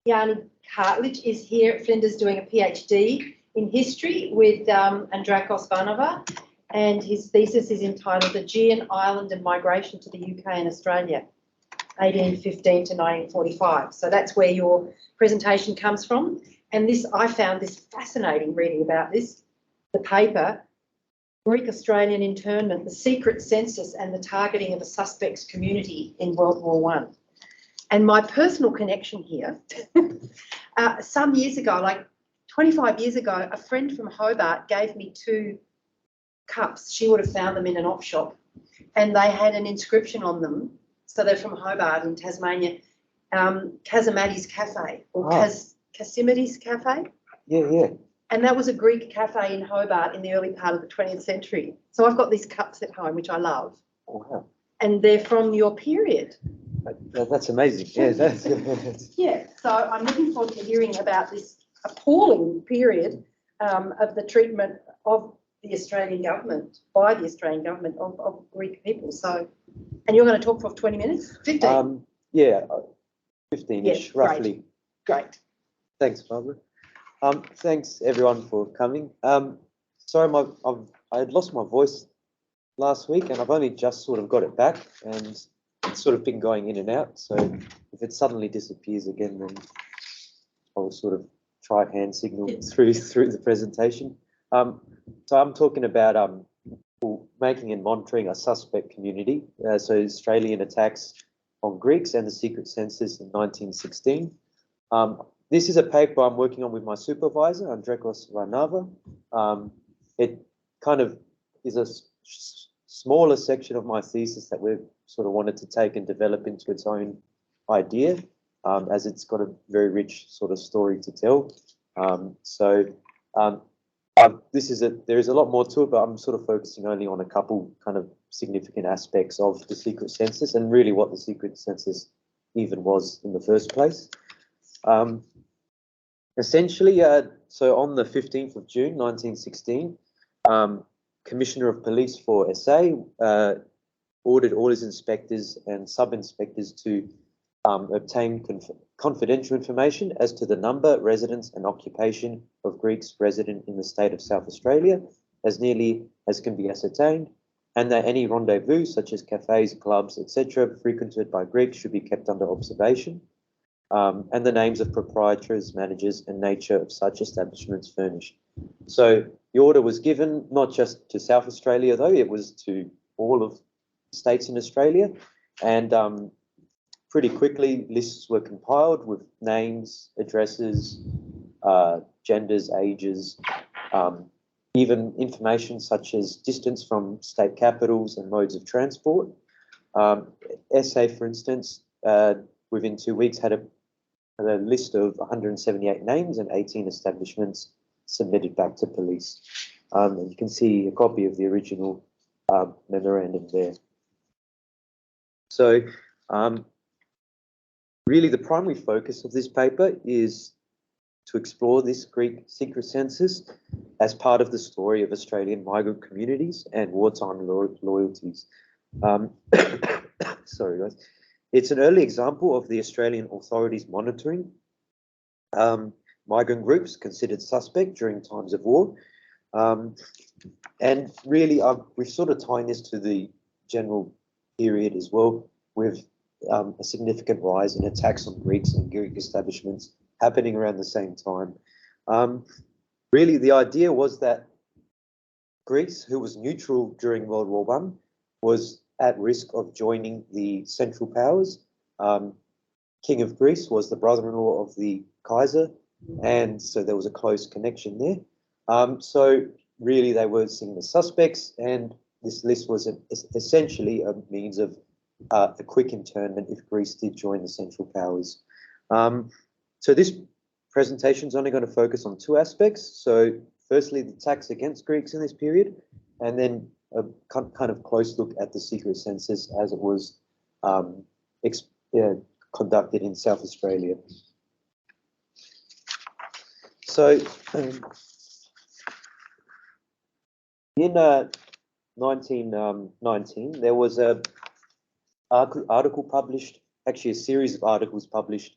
Yianni Cartledge is here at Flinders doing a PhD in history with Andrekos Varnava, and his thesis is entitled The Aegean Island and Migration to the UK and Australia, 1815 to 1945. So that's where your presentation comes from. And this, I found this fascinating reading about this, the paper, Greek Australian Internment, the Secret Census and the Targeting of a Suspects Community in World War I. And my personal connection here, some years ago, like 25 years ago, a friend from Hobart gave me 2 cups. She would have found them in an op shop, and they had an inscription on them. So they're from Hobart in Tasmania, Kazimades Cafe, or Kazimades Cafe. Yeah, yeah. And that was a Greek cafe in Hobart in the early part of the 20th century. So I've got these cups at home, which I love. Oh, wow. And they're from your period. That's amazing. Yeah, Yeah, so I'm looking forward to hearing about this appalling period of the treatment of the Australian government, by the Australian government, of Greek people. So, and you're going to talk for 20 minutes? 15? Yeah, 15-ish, yeah, roughly. Great. Thanks, Barbara. Thanks, everyone, for coming. Sorry, I had lost my voice last week, and I've only just sort of got it back, and it's sort of been going in and out. So if it suddenly disappears again, then I'll sort of try hand signal through the presentation. So I'm talking about making and monitoring a suspect community. So Australian attacks on Greeks and the Secret Census in 1916. This is a paper I'm working on with my supervisor, Andrekos Varnava. It kind of is a smaller section of my thesis that we've sort of wanted to take and develop into its own idea, as it's got a very rich sort of story to tell. There is a lot more to it, but I'm sort of focusing only on a couple kind of significant aspects of the Secret Census and really what the Secret Census even was in the first place. Essentially, so on the 15th of June, 1916, Commissioner of Police for SA ordered all his inspectors and sub-inspectors to obtain confidential information as to the number, residence and occupation of Greeks resident in the state of South Australia, as nearly as can be ascertained, and that any rendezvous, such as cafes, clubs, etc., frequented by Greeks should be kept under observation, and the names of proprietors, managers, and nature of such establishments furnished. So the order was given not just to South Australia, though, it was to all of the states in Australia, and pretty quickly lists were compiled with names, addresses, genders, ages, even information such as distance from state capitals and modes of transport. SA, for instance, within 2 weeks had a list of 178 names and 18 establishments submitted back to police. And you can see a copy of the original memorandum there. So really the primary focus of this paper is to explore this Greek secret census as part of the story of Australian migrant communities and wartime loyalties. Sorry, guys. It's an early example of the Australian authorities monitoring migrant groups considered suspect during times of war. And really, we're sort of tying this to the general period as well, with a significant rise in attacks on Greeks and Greek establishments happening around the same time. Really, the idea was that Greece, who was neutral during World War I, was at risk of joining the Central Powers. King of Greece was the brother-in-law of the Kaiser, and so there was a close connection there. So really they were seen as suspects, and this list was essentially a means of a quick internment if Greece did join the Central Powers. So this presentation is only going to focus on 2 aspects. So firstly, the attacks against Greeks in this period, and then a kind of close look at the secret census as it was conducted in South Australia. So in 1919, there was an article published, actually a series of articles published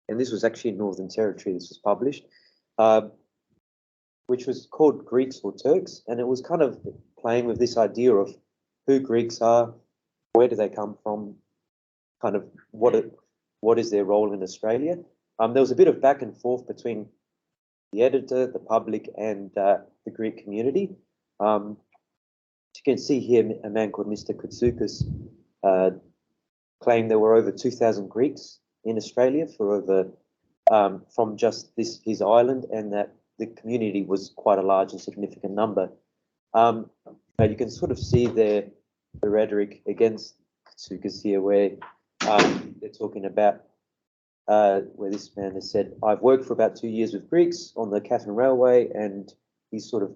and this was actually in Northern Territory. This was published, which was called Greeks or Turks, and it was kind of playing with this idea of who Greeks are, where do they come from, kind of what is their role in Australia. There was a bit of back and forth between the editor, the public, and the Greek community. You can see here a man called Mr. Koutsoukis claimed there were over 2,000 Greeks in Australia for over from just his island, and that the community was quite a large and significant number. But you can sort of see the rhetoric against Koutsoukis here, where they're talking about where this man has said, "I've worked for about 2 years with Greeks on the Katherine Railway," and he's sort of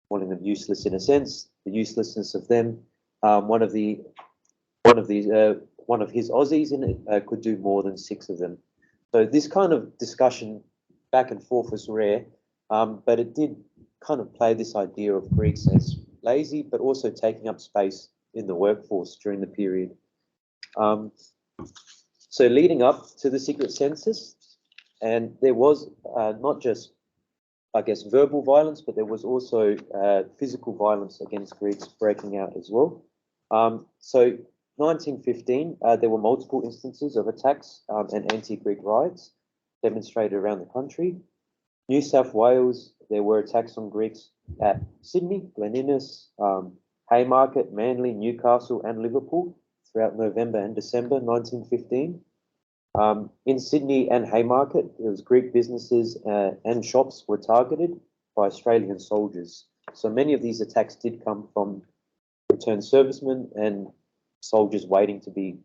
calling them useless in a sense, the uselessness of them. One of his Aussies in it could do more than 6 of them. So this kind of discussion back and forth was rare, but it did kind of play this idea of Greeks as lazy, but also taking up space in the workforce during the period. So leading up to the Secret Census, and there was not just, I guess, verbal violence, but there was also physical violence against Greeks breaking out as well. So 1915, there were multiple instances of attacks and anti-Greek riots demonstrated around the country. New South Wales, there were attacks on Greeks at Sydney, Glen Innes, Haymarket, Manly, Newcastle and Liverpool throughout November and December 1915. In Sydney and Haymarket, there was Greek businesses and shops were targeted by Australian soldiers. So many of these attacks did come from returned servicemen and soldiers waiting to be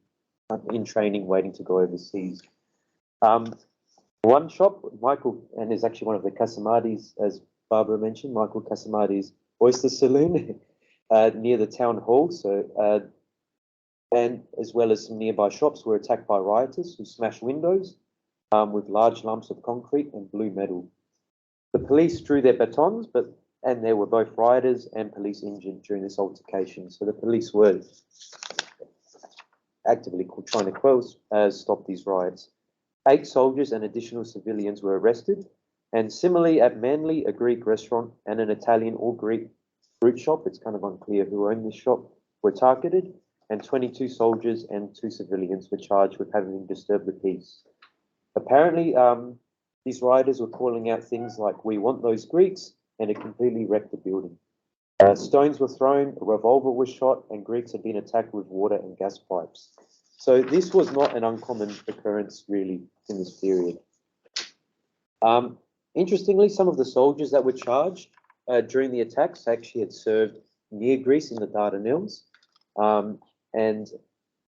in training, waiting to go overseas. One shop, Michael, and is actually one of the Casamardis, as Barbara mentioned, Michael Casamardis Oyster Saloon near the town hall. So, and as well as some nearby shops were attacked by rioters who smashed windows with large lumps of concrete and blue metal. The police drew their batons, and there were both rioters and police injured during this altercation. So the police were actively trying to stop these riots. 8 soldiers and additional civilians were arrested. And similarly at Manly, a Greek restaurant and an Italian or Greek fruit shop, it's kind of unclear who owned this shop, were targeted. And 22 soldiers and 2 civilians were charged with having disturbed the peace. Apparently, these rioters were calling out things like, "We want those Greeks," and it completely wrecked the building. Stones were thrown, a revolver was shot, and Greeks had been attacked with water and gas pipes. So this was not an uncommon occurrence, really, in this period. Interestingly, some of the soldiers that were charged during the attacks actually had served near Greece in the Dardanelles. And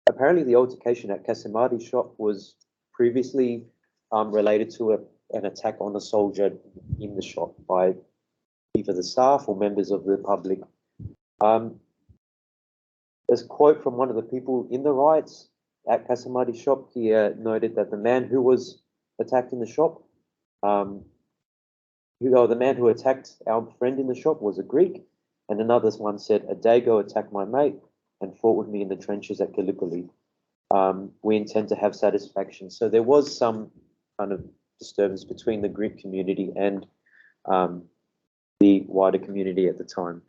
apparently the altercation at Casamardi's shop was previously related to an attack on a soldier in the shop by either the staff or members of the public. There's a quote from one of the people in the riots at Casamardi's shop. He noted that the man who was attacked in the shop, the man who attacked our friend in the shop was a Greek, and another one said, "A Dago attacked my mate and fought with me in the trenches at Gallipoli. We intend to have satisfaction." So there was some kind of disturbance between the Greek community and the wider community at the time.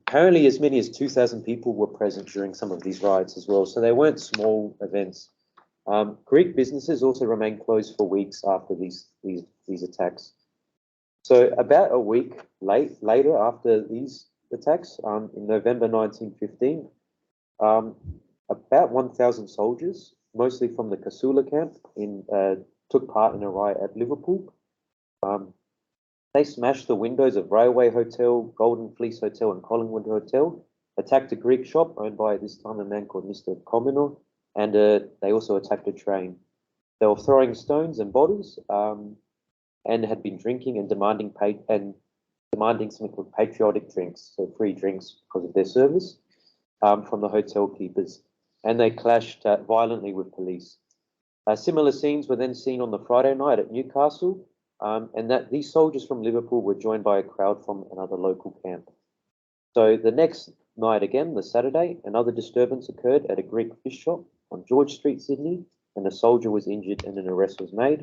Apparently, as many as 2,000 people were present during some of these riots as well, so they weren't small events. Greek businesses also remained closed for weeks after these attacks. So about a week later after these attacks, in November 1915, about 1,000 soldiers, mostly from the Casula camp, took part in a riot at Liverpool. They smashed the windows of Railway Hotel, Golden Fleece Hotel, and Collingwood Hotel, attacked a Greek shop owned by this time a man called Mr. Komino, and they also attacked a train. They were throwing stones and bottles, and had been drinking and demanding something called patriotic drinks, so free drinks because of their service, from the hotel keepers, and they clashed violently with police. Similar scenes were then seen on the Friday night at Newcastle, and that these soldiers from Liverpool were joined by a crowd from another local camp. So the next night again, the Saturday, another disturbance occurred at a Greek fish shop on George Street, Sydney, and a soldier was injured and an arrest was made.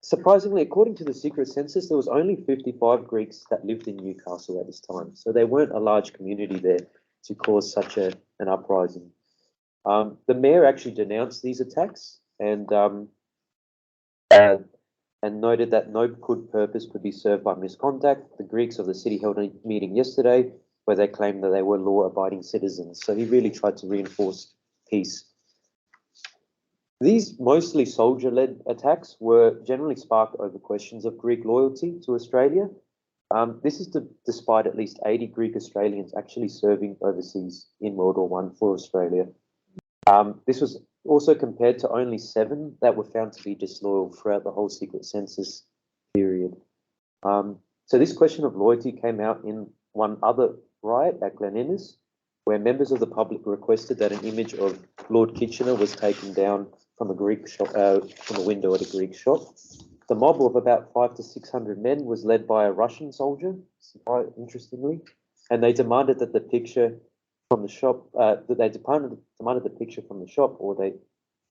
Surprisingly, according to the Secret Census, there was only 55 Greeks that lived in Newcastle at this time. So they weren't a large community there to cause such an uprising. The mayor actually denounced these attacks and noted that no good purpose could be served by misconduct. The Greeks of the city held a meeting yesterday where they claimed that they were law-abiding citizens. So he really tried to reinforce peace. These mostly soldier-led attacks were generally sparked over questions of Greek loyalty to Australia. This is despite at least 80 Greek Australians actually serving overseas in World War I for Australia. This was also compared to only 7 that were found to be disloyal throughout the whole Secret Census period. So this question of loyalty came out in one other riot at Glen Innes, where members of the public requested that an image of Lord Kitchener was taken down from a Greek shop, from a window at a Greek shop. The mob of about 500 to 600 men was led by a Russian soldier, interestingly, and they demanded that the picture from the shop, demanded the picture from the shop, or they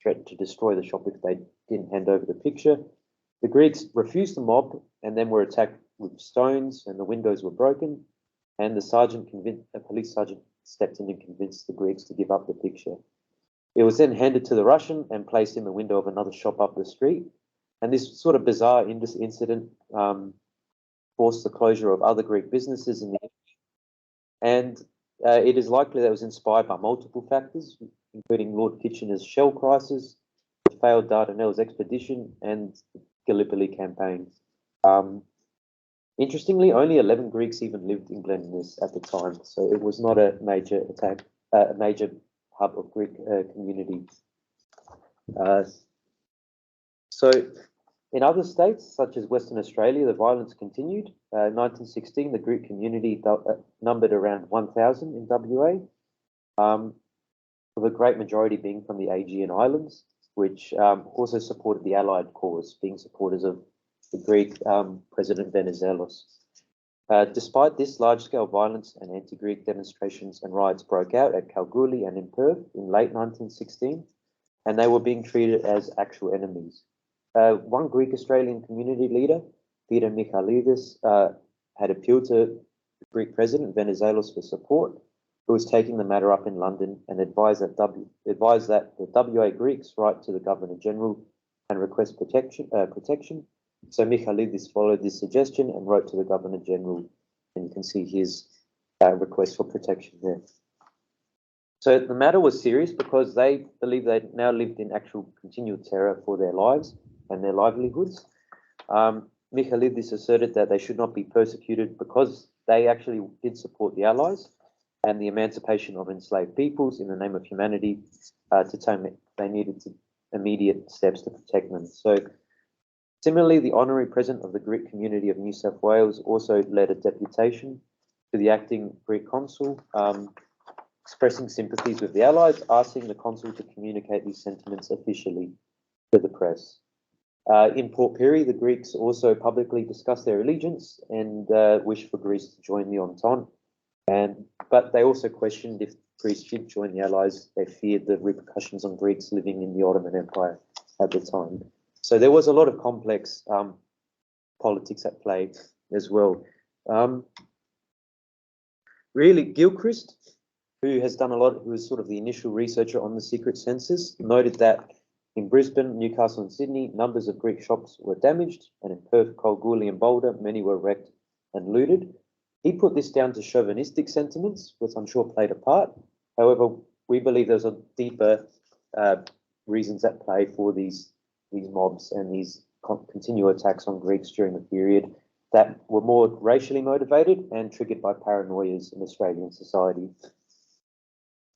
threatened to destroy the shop if they didn't hand over the picture. The Greeks refused the mob and then were attacked with stones, and the windows were broken. And a police sergeant stepped in and convinced the Greeks to give up the picture. It was then handed to the Russian and placed in the window of another shop up the street. And this sort of bizarre incident forced the closure of other Greek businesses in the area. And it is likely that it was inspired by multiple factors, including Lord Kitchener's shell crisis, the failed Dardanelles expedition, and the Gallipoli campaign. Interestingly, only 11 Greeks even lived in Glen Innes at the time, so it was not a major hub of Greek community. So in other states, such as Western Australia, the violence continued. In 1916, the Greek community numbered around 1,000 in WA, with a great majority being from the Aegean Islands, which also supported the Allied cause, being supporters of the Greek President Venizelos. Despite this, large-scale violence and anti-Greek demonstrations and riots broke out at Kalgoorlie and in Perth in late 1916, and they were being treated as actual enemies. One Greek Australian community leader, Peter Michailidis, had appealed to the Greek President Venizelos for support, who was taking the matter up in London and advised that the WA Greeks write to the Governor-General and request protection. So Michailidis followed this suggestion and wrote to the Governor-General, and you can see his request for protection there. So the matter was serious because they believed they now lived in actual continual terror for their lives and their livelihoods. Michailidis asserted that they should not be persecuted because they actually did support the Allies and the emancipation of enslaved peoples in the name of humanity. They needed immediate steps to protect them. So similarly, the honorary president of the Greek community of New South Wales also led a deputation to the acting Greek consul, expressing sympathies with the Allies, asking the consul to communicate these sentiments officially to the press. In Port Pirie, the Greeks also publicly discussed their allegiance and wished for Greece to join the Entente. But they also questioned if Greece did join the Allies, they feared the repercussions on Greeks living in the Ottoman Empire at the time. So there was a lot of complex politics at play as well. Really, Gilchrist, who has done a lot, who was sort of the initial researcher on the Secret Census, noted that in Brisbane, Newcastle and Sydney, numbers of Greek shops were damaged, and in Perth, Kalgoorlie and Boulder, many were wrecked and looted. He put this down to chauvinistic sentiments, which I'm sure played a part. However, we believe there's a deeper reasons at play for these mobs and these continual attacks on Greeks during the period that were more racially motivated and triggered by paranoias in Australian society.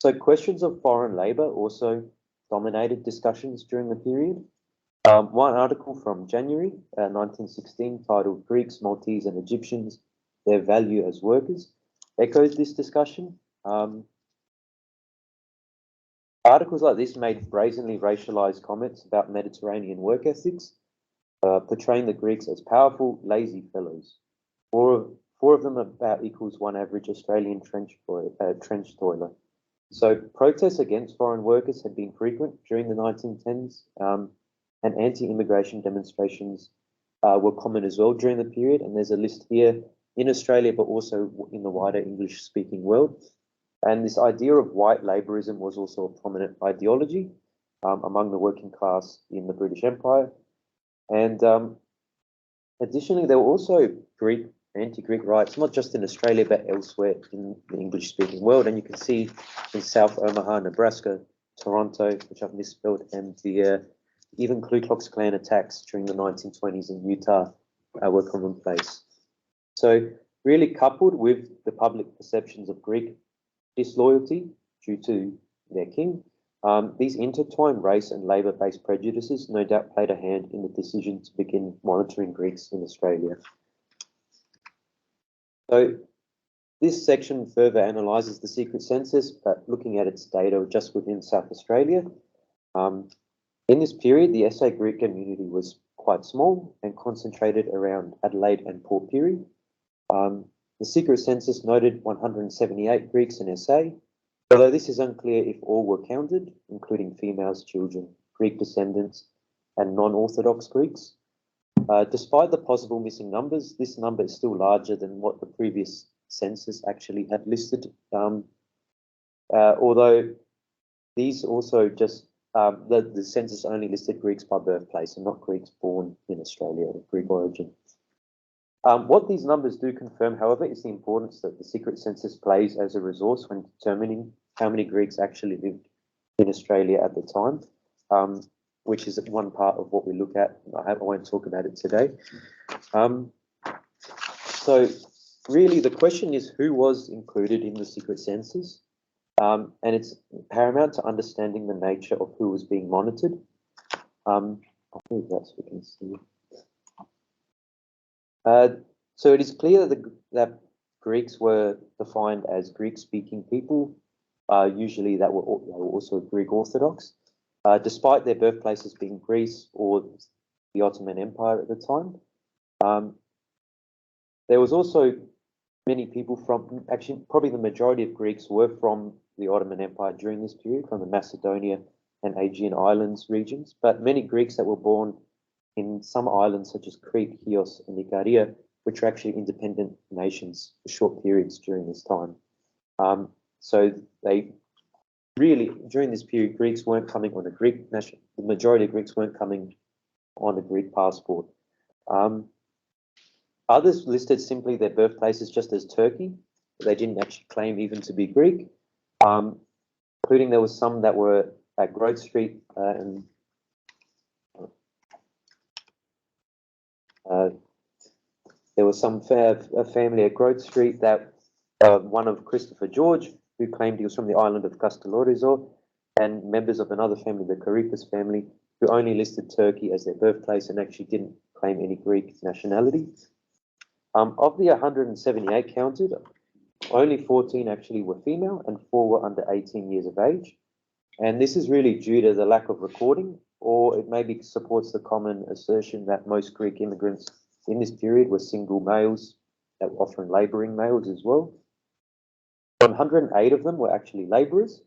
So questions of foreign labour also dominated discussions during the period. One article from January 1916 titled "Greeks, Maltese and Egyptians, Their Value as Workers" echoes this discussion. Articles like this made brazenly racialized comments about Mediterranean work ethics, portraying the Greeks as powerful, lazy fellows. Four of them about equals one average Australian trench toiler. So protests against foreign workers had been frequent during the 1910s, and anti-immigration demonstrations were common as well during the period. And there's a list here in Australia, but also in the wider English-speaking world. And this idea of white labourism was also a prominent ideology among the working class in the British Empire. And additionally, there were also anti-Greek riots, not just in Australia, but elsewhere in the English-speaking world. And you can see in South Omaha, Nebraska, Toronto, which I've misspelled, and the even Ku Klux Klan attacks during the 1920s in Utah were commonplace. So really coupled with the public perceptions of Greek disloyalty due to their king, these intertwined race and labour-based prejudices no doubt played a hand in the decision to begin monitoring Greeks in Australia. So this section further analyses the Secret Census, but looking at its data just within South Australia. In this period, the SA Greek community was quite small and concentrated around Adelaide and Port Pirie. The Secret Census noted 178 Greeks in SA, although this is unclear if all were counted, including females, children, Greek descendants, and non-Orthodox Greeks. Despite the possible missing numbers, this number is still larger than what the previous census actually had listed, although these also just, the census only listed Greeks by birthplace and not Greeks born in Australia of Greek origin. What these numbers do confirm, however, is the importance that the Secret Census plays as a resource when determining how many Greeks actually lived in Australia at the time, which is one part of what we look at. I won't talk about it today. So really the question is who was included in the Secret Census, and it's paramount to understanding the nature of who was being monitored. I think that's what we can see. So it is clear that Greeks were defined as Greek-speaking people, usually that were also Greek Orthodox, despite their birthplaces being Greece or the Ottoman Empire at the time. There was also many people from, actually probably the majority of Greeks were from the Ottoman Empire during this period, from the Macedonia and Aegean Islands regions, but many Greeks that were born in some islands such as Crete, Chios, and Icaria, which were actually independent nations for short periods during this time. So they really, during this period, Greeks weren't coming on a Greek national, the majority of Greeks weren't coming on a Greek passport. Others listed simply their birthplaces just as Turkey. They didn't actually claim even to be Greek, including there was some that were at Grove Street and there was some a family at Grove Street that one of Christopher George, who claimed he was from the island of Castelorizo, and members of another family, the Karikas family, who only listed Turkey as their birthplace and actually didn't claim any Greek nationality. Of the 178 counted, only 14 actually were female and 4 were under 18 years of age. And this is really due to the lack of recording, or it maybe supports the common assertion that most Greek immigrants in this period were single males, that were often labouring males as well. 108 of them were actually labourers,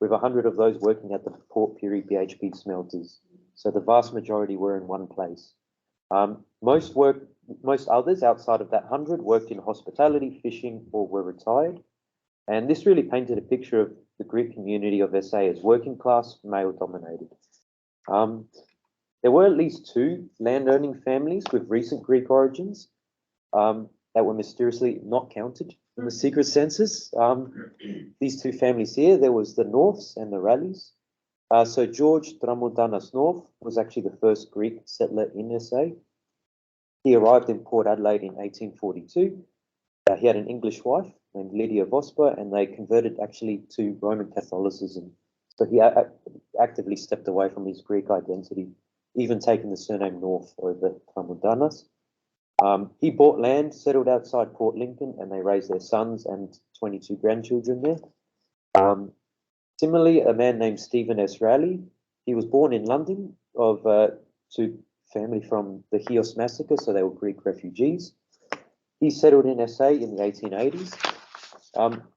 with 100 of those working at the Port Pirie BHP smelters. So the vast majority were in one place. Most others outside of that 100 worked in hospitality, fishing, or were retired. And this really painted a picture of the Greek community of SA as working class, male dominated. There were at least 2 land-owning families with recent Greek origins that were mysteriously not counted in the Secret Census. These 2 families here, there was the Norths and the Rallies. So George Tramontanas North was actually the first Greek settler in SA. He arrived in Port Adelaide in 1842. He had an English wife named Lydia Vosper, and they converted actually to Roman Catholicism. So he actively stepped away from his Greek identity, even taking the surname North over Tramontanas. He bought land, settled outside Port Lincoln, and they raised their sons and 22 grandchildren there. Similarly, a man named Stephen S. Raleigh, he was born in London to family from the Chios massacre, so they were Greek refugees. He settled in SA in the 1880s.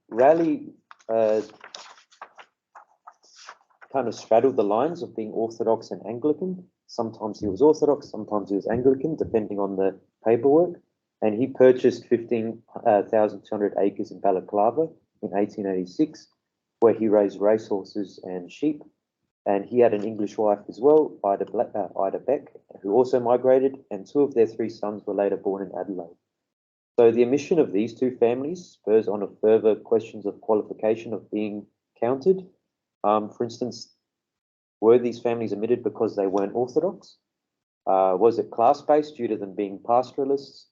Raleigh kind of straddled the lines of being Orthodox and Anglican. Sometimes he was Orthodox, sometimes he was Anglican, depending on the paperwork. And he purchased 15,200 acres in Balaclava in 1886, where he raised racehorses and sheep. And he had an English wife as well, Ida Beck, who also migrated, and 2 of their 3 sons were later born in Adelaide. So the omission of these 2 families spurs on a further questions of qualification of being counted. For instance, were these families omitted because they weren't Orthodox? Was it class-based due to them being pastoralists?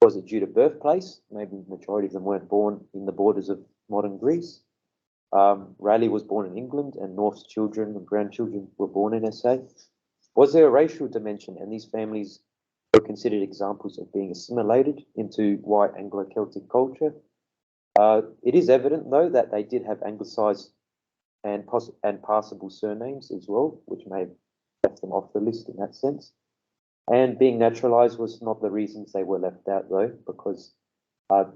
Was it due to birthplace? Maybe the majority of them weren't born in the borders of modern Greece. Raleigh was born in England, and North's children and grandchildren were born in SA. Was there a racial dimension, and these families were considered examples of being assimilated into white Anglo-Celtic culture? It is evident, though, that they did have anglicised and passable surnames as well, which may have left them off the list in that sense. And being naturalised was not the reasons they were left out, though, because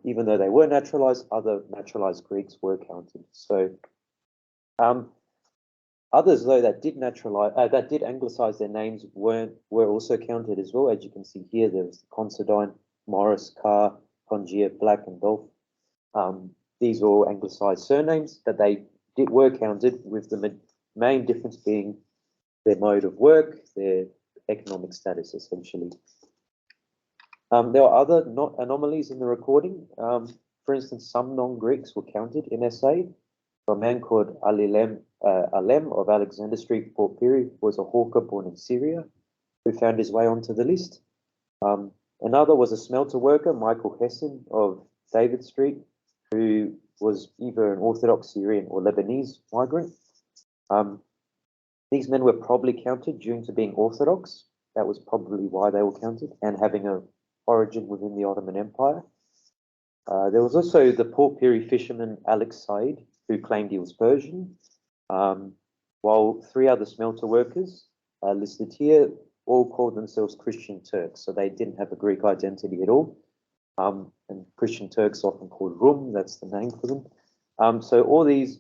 even though they were naturalised, other naturalised Greeks were counted. So others, though, that did anglicise their names were also counted as well. As you can see here, there was Considine, Morris, Carr, Congier, Black, and Dolph. These were all anglicised surnames, but they were counted, with the main difference being their mode of work, their economic status, essentially. There are other anomalies in the recording. For instance, some non-Greeks were counted in SA. A man called Alem of Alexander Street, Port Pirie, was a hawker born in Syria who found his way onto the list. Another was a smelter worker, Michael Hessen of David Street, who was either an Orthodox Syrian or Lebanese migrant. These men were probably counted due to being Orthodox. That was probably why they were counted, and having an origin within the Ottoman Empire. There was also the Port Pirie fisherman Alex Said, who claimed he was Persian, while 3 other smelter workers listed here all called themselves Christian Turks, so they didn't have a Greek identity at all. And Christian Turks often called Rum, that's the name for them. So all these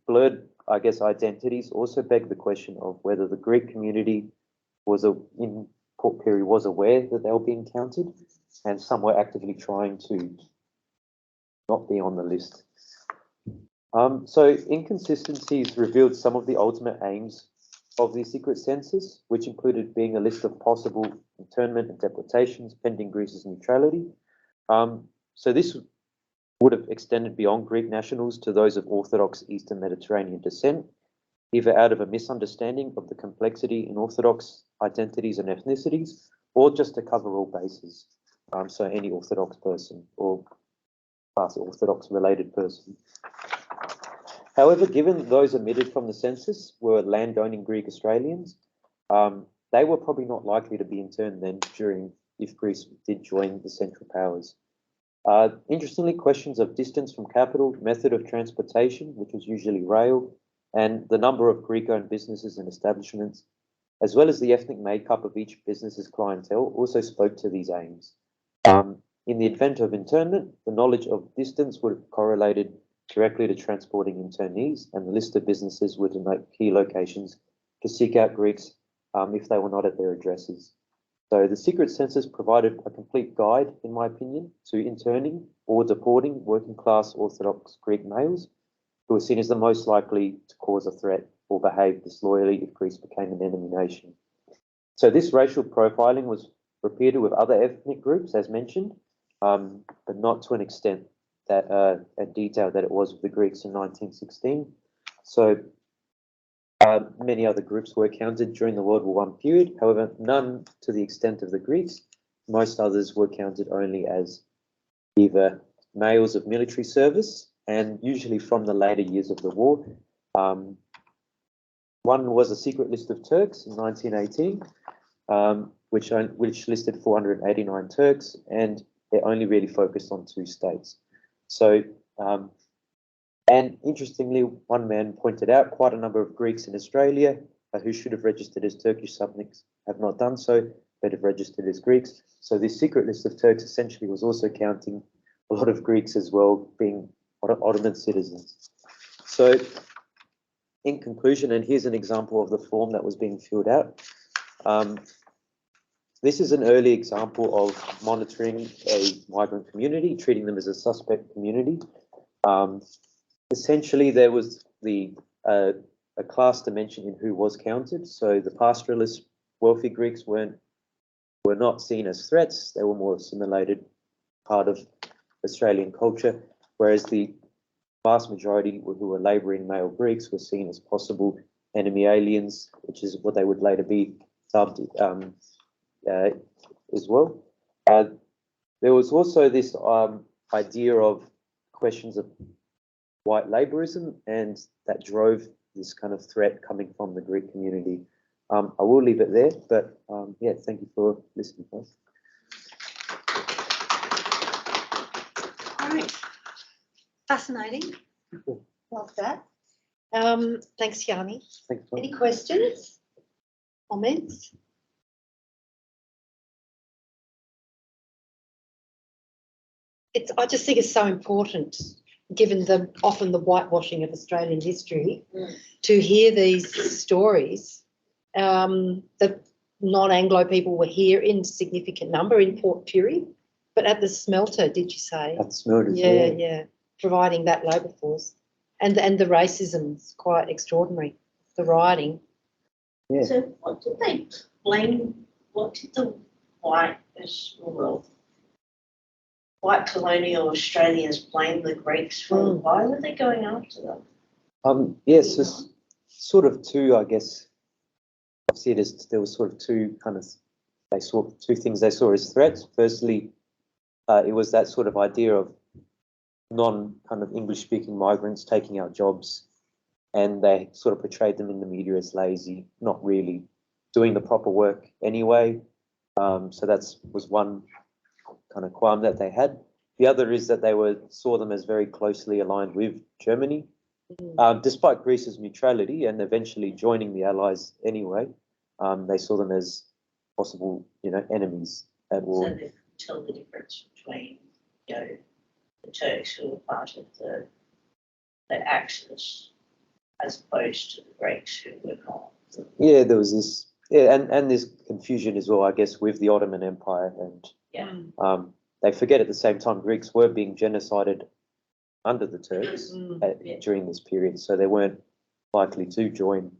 blurred, I guess, identities also beg the question of whether the Greek community in Port Pirie was aware that they were being counted, and some were actively trying to not be on the list. So inconsistencies revealed some of the ultimate aims of the secret census, which included being a list of possible internment and deportations pending Greece's neutrality. So this would have extended beyond Greek nationals to those of Orthodox Eastern Mediterranean descent, either out of a misunderstanding of the complexity in Orthodox identities and ethnicities, or just to cover all bases. So any Orthodox person or Orthodox related person. However, given those omitted from the census were landowning Greek Australians, they were probably not likely to be interned then if Greece did join the Central Powers. Interestingly, questions of distance from capital, method of transportation, which was usually rail, and the number of Greek-owned businesses and establishments, as well as the ethnic makeup of each business's clientele, also spoke to these aims. In the event of internment, the knowledge of distance would have correlated directly to transporting internees, and the list of businesses would denote key locations to seek out Greeks if they were not at their addresses. So the Secret Census provided a complete guide, in my opinion, to interning or deporting working-class Orthodox Greek males who were seen as the most likely to cause a threat or behave disloyally if Greece became an enemy nation. So this racial profiling was repeated with other ethnic groups, as mentioned, but not to an extent that a detail that it was with the Greeks in 1916. So many other groups were counted during the World War I period, however, none to the extent of the Greeks. Most others were counted only as either males of military service, and usually from the later years of the war. One was a secret list of Turks in 1918, which listed 489 Turks, and it only really focused on 2 states. So, and interestingly, one man pointed out quite a number of Greeks in Australia who should have registered as Turkish subjects have not done so, but have registered as Greeks. So this secret list of Turks essentially was also counting a lot of Greeks as well, being Ottoman citizens. So in conclusion, and here's an example of the form that was being filled out. This is an early example of monitoring a migrant community, treating them as a suspect community. Essentially, there was a class dimension in who was counted. So the pastoralist, wealthy Greeks were not seen as threats. They were more assimilated part of Australian culture, whereas the vast majority who were labouring male Greeks were seen as possible enemy aliens, which is what they would later be dubbed as well. There was also this idea of questions of white labourism, and that drove this kind of threat coming from the Greek community. I will leave it there, but yeah, thank you for listening, guys. All right. Fascinating. Cool. Love that. Thanks, Yianni. Thanks, Any questions? Comments? I just think it's so important, given often the whitewashing of Australian history, to hear these stories. The non-Anglo people were here in significant number in Port Pirie, but at the smelter, did you say? At the smelter, yeah, providing that labour force, and the racism's quite extraordinary. The rioting. Yeah. So what did they blame? What did the white colonial Australians blame the Greeks for? Why were they going after them? Yes, there's sort of two, I guess. I see it as there was sort of two kind of, they saw two things they saw as threats. Firstly, it was that sort of idea of non-kind of English-speaking migrants taking out jobs, and they sort of portrayed them in the media as lazy, not really doing the proper work anyway. So that was one kind of qualm that they had. The other is that they saw them as very closely aligned with Germany, despite Greece's neutrality and eventually joining the Allies anyway. They saw them as possible, enemies at war. So they could tell the difference between, the Turks who were part of the Axis as opposed to the Greeks who were not. Yeah, there was this, and this confusion as well, I guess, with the Ottoman Empire, and they forget at the same time Greeks were being genocided under the Turks during this period, so they weren't likely to join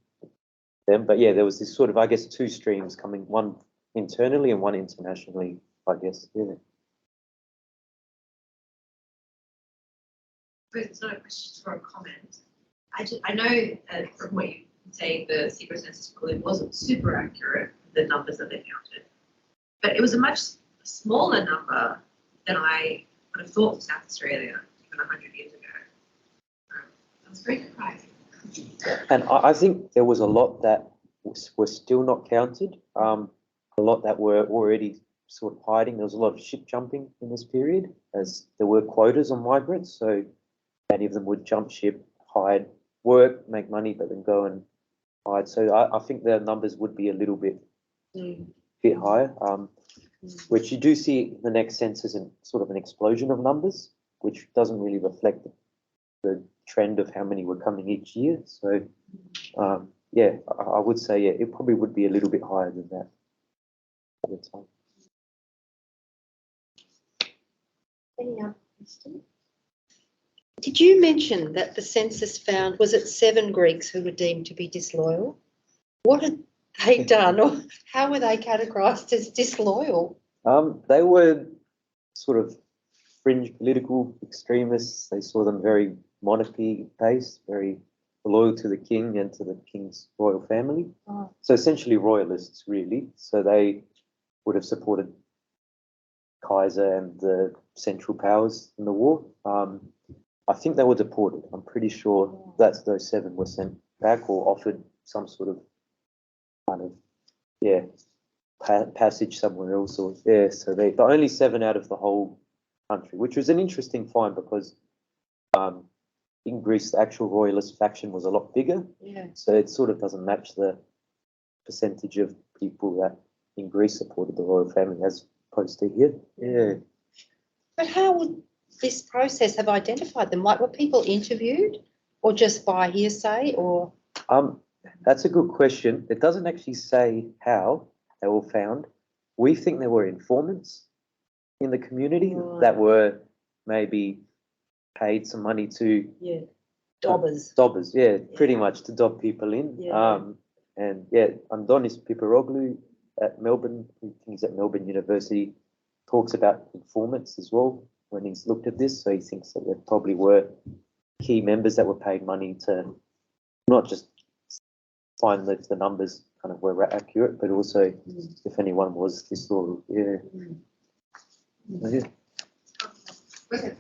them. But yeah, there was this sort of, I guess, two streams coming, one internally and one internationally, I guess. Yeah. It's not a question, it's more a comment. I know from what you say, the Secret Census probably wasn't super accurate, the numbers that they counted, but it was a much smaller number than I would have thought for South Australia even 100 years ago. That was very surprising. And I think there was a lot that were still not counted, a lot that were already sort of hiding. There was a lot of ship jumping in this period, as there were quotas on migrants, so many of them would jump ship, hide, work, make money, but then go and hide. So I think the numbers would be a little bit higher, which you do see in the next census, and sort of an explosion of numbers, which doesn't really reflect the trend of how many were coming each year. So yeah, I would say, yeah, it probably would be a little bit higher than that at the time. Any other questions? Did you mention that the census found, was it 7 Greeks who were deemed to be disloyal? What had they done, or how were they categorised as disloyal? They were sort of fringe political extremists. They saw them very monarchy-based, very loyal to the king and to the king's royal family. Oh. So essentially royalists, really. So they would have supported Kaiser and the Central Powers in the war. I think they were deported. I'm pretty sure that those 7 were sent back or offered some sort of kind of, passage somewhere else. Or, so they're only 7 out of the whole country, which was an interesting find because in Greece, the actual royalist faction was a lot bigger. Yeah. So it sort of doesn't match the percentage of people that in Greece supported the royal family as opposed to here. Yeah. But how would this process have identified them? Like, were people interviewed or just by hearsay, or? That's a good question. It doesn't actually say how they were found. We think there were informants in the community that were maybe paid some money to dobbers, yeah, pretty much to dob people in. Yeah. And yeah, Andonis Piperoglu at Melbourne, he's at Melbourne University, talks about informants as well when he's looked at this. So he thinks that there probably were key members that were paid money to not just find that the numbers kind of were accurate, but also if anyone was disloyal. Yeah. Yeah.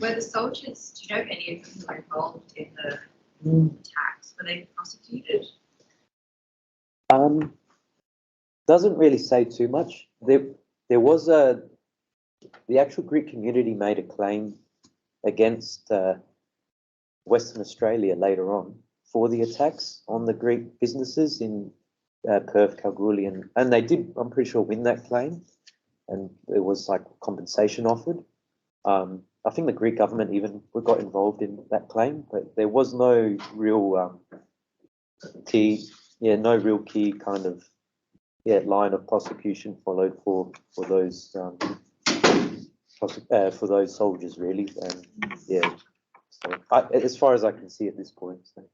Were the soldiers, do you know if any of them were involved in the attacks? Were they prosecuted? Doesn't really say too much. There was the actual Greek community made a claim against Western Australia later on for the attacks on the Greek businesses in Perth, Kalgoorlie, and they did, I'm pretty sure, win that claim, and it was like compensation offered. I think the Greek government even got involved in that claim, but there was no real key kind of line of prosecution followed for those soldiers really, and yeah. So as far as I can see at this point. So.